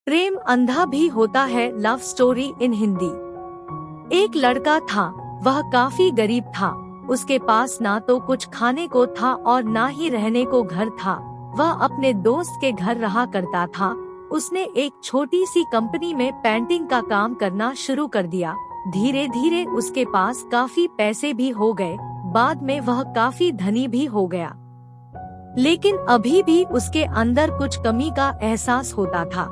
प्रेम अंधा भी होता है। Love story in Hindi. एक लड़का था, वह काफी गरीब था। उसके पास ना तो कुछ खाने को था और ना ही रहने को घर था। वह अपने दोस्त के घर रहा करता था। उसने एक छोटी सी कंपनी में पेंटिंग का काम करना शुरू कर दिया। धीरे धीरे उसके पास काफी पैसे भी हो गए। बाद में वह काफी धनी भी हो गया, लेकिन अभी भी उसके अंदर कुछ कमी का एहसास होता था।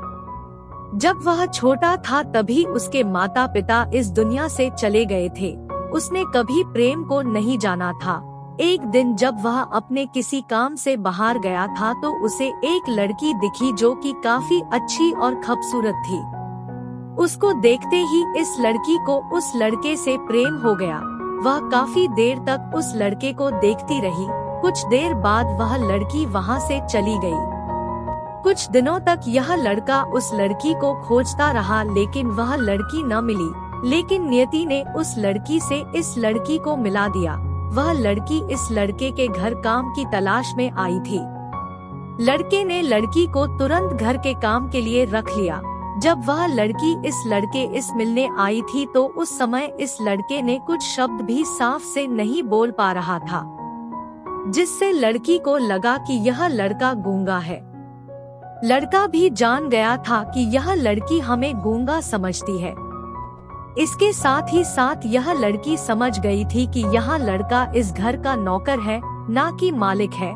जब वह छोटा था तभी उसके माता पिता इस दुनिया से चले गए थे। उसने कभी प्रेम को नहीं जाना था। एक दिन जब वह अपने किसी काम से बाहर गया था तो उसे एक लड़की दिखी जो कि काफी अच्छी और खूबसूरत थी। उसको देखते ही इस लड़की को उस लड़के से प्रेम हो गया। वह काफी देर तक उस लड़के को देखती रही। कुछ देर बाद वह लड़की वहाँ से चली गई। कुछ दिनों तक यह लड़का उस लड़की को खोजता रहा, लेकिन वह लड़की न मिली। लेकिन नियति ने उस लड़की से इस लड़की को मिला दिया। वह लड़की इस लड़के के घर काम की तलाश में आई थी। लड़के ने लड़की को तुरंत घर के काम के लिए रख लिया। जब वह लड़की इस लड़के इस मिलने आई थी तो उस समय इस लड़के ने कुछ शब्द भी साफ से नहीं बोल पा रहा था, जिससे लड़की को लगा कि यह लड़का गूंगा है। लड़का भी जान गया था कि यह लड़की हमें गूंगा समझती है। इसके साथ ही साथ यह लड़की समझ गई थी कि यह लड़का इस घर का नौकर है, ना कि मालिक है।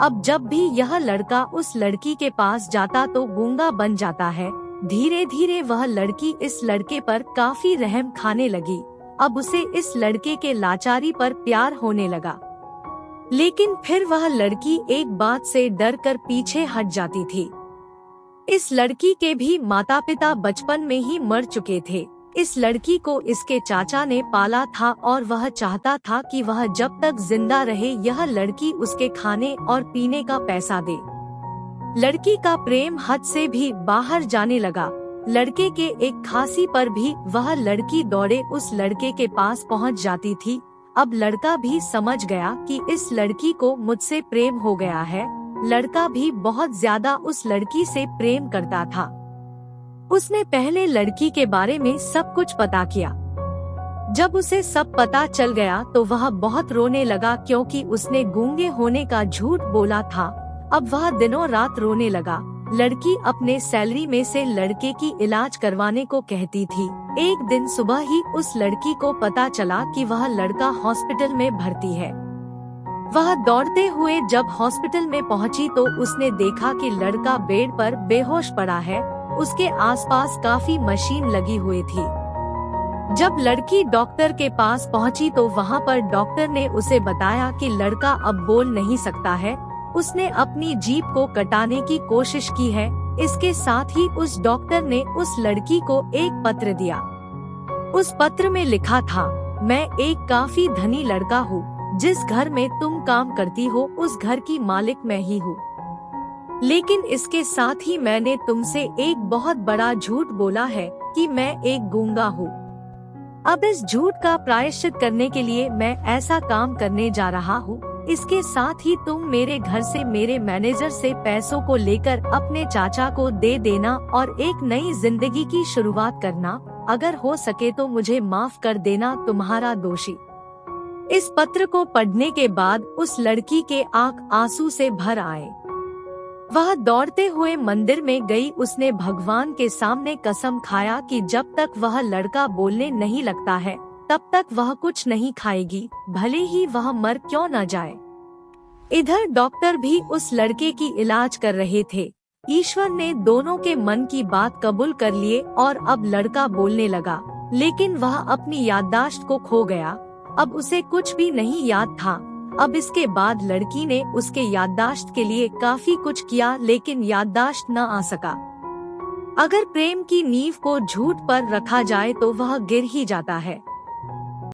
अब जब भी यह लड़का उस लड़की के पास जाता तो गूंगा बन जाता है। धीरे धीरे वह लड़की इस लड़के पर काफी रहम खाने लगी। अब उसे इस लड़के के लाचारी पर प्यार होने लगा। लेकिन फिर वह लड़की एक बात से डर कर पीछे हट जाती थी। इस लड़की के भी माता पिता बचपन में ही मर चुके थे। इस लड़की को इसके चाचा ने पाला था और वह चाहता था कि वह जब तक जिंदा रहे यह लड़की उसके खाने और पीने का पैसा दे। लड़की का प्रेम हद से भी बाहर जाने लगा। लड़के के एक खांसी पर भी वह लड़की दौड़े उस लड़के के पास पहुंच जाती थी। अब लड़का भी समझ गया कि इस लड़की को मुझसे प्रेम हो गया है। लड़का भी बहुत ज्यादा उस लड़की से प्रेम करता था। उसने पहले लड़की के बारे में सब कुछ पता किया। जब उसे सब पता चल गया तो वह बहुत रोने लगा, क्योंकि उसने गूंगे होने का झूठ बोला था। अब वह दिनों रात रोने लगा। लड़की अपने सैलरी में से लड़के की इलाज करवाने को कहती थी। एक दिन सुबह ही उस लड़की को पता चला कि वह लड़का हॉस्पिटल में भर्ती है। वह दौड़ते हुए जब हॉस्पिटल में पहुंची तो उसने देखा कि लड़का बेड पर बेहोश पड़ा है। उसके आसपास काफी मशीन लगी हुई थी। जब लड़की डॉक्टर के पास पहुंची तो वहां पर डॉक्टर ने उसे बताया कि लड़का अब बोल नहीं सकता है। उसने अपनी जीभ को कटाने की कोशिश की है। इसके साथ ही उस डॉक्टर ने उस लड़की को एक पत्र दिया। उस पत्र में लिखा था, मैं एक काफी धनी लड़का हूँ। जिस घर में तुम काम करती हो उस घर की मालिक मैं ही हूँ। लेकिन इसके साथ ही मैंने तुमसे एक बहुत बड़ा झूठ बोला है कि मैं एक गूंगा हूँ। अब इस झूठ का प्रायश्चित करने के लिए मैं ऐसा काम करने जा रहा हूँ। इसके साथ ही तुम मेरे घर से मेरे मैनेजर से पैसों को लेकर अपने चाचा को दे देना और एक नई जिंदगी की शुरुआत करना। अगर हो सके तो मुझे माफ कर देना, तुम्हारा दोषी। इस पत्र को पढ़ने के बाद उस लड़की के आंख आंसू से भर आए। वह दौड़ते हुए मंदिर में गई। उसने भगवान के सामने कसम खाया कि जब तक वह लड़का बोलने नहीं लगता है तब तक वह कुछ नहीं खाएगी, भले ही वह मर क्यों न जाए। इधर डॉक्टर भी उस लड़के की इलाज कर रहे थे। ईश्वर ने दोनों के मन की बात कबूल कर लिए और अब लड़का बोलने लगा, लेकिन वह अपनी याददाश्त को खो गया। अब उसे कुछ भी नहीं याद था। अब इसके बाद लड़की ने उसके याददाश्त के लिए काफी कुछ किया, लेकिन याददाश्त न आ सका। अगर प्रेम की नींव को झूठ पर रखा जाए तो वह गिर ही जाता है।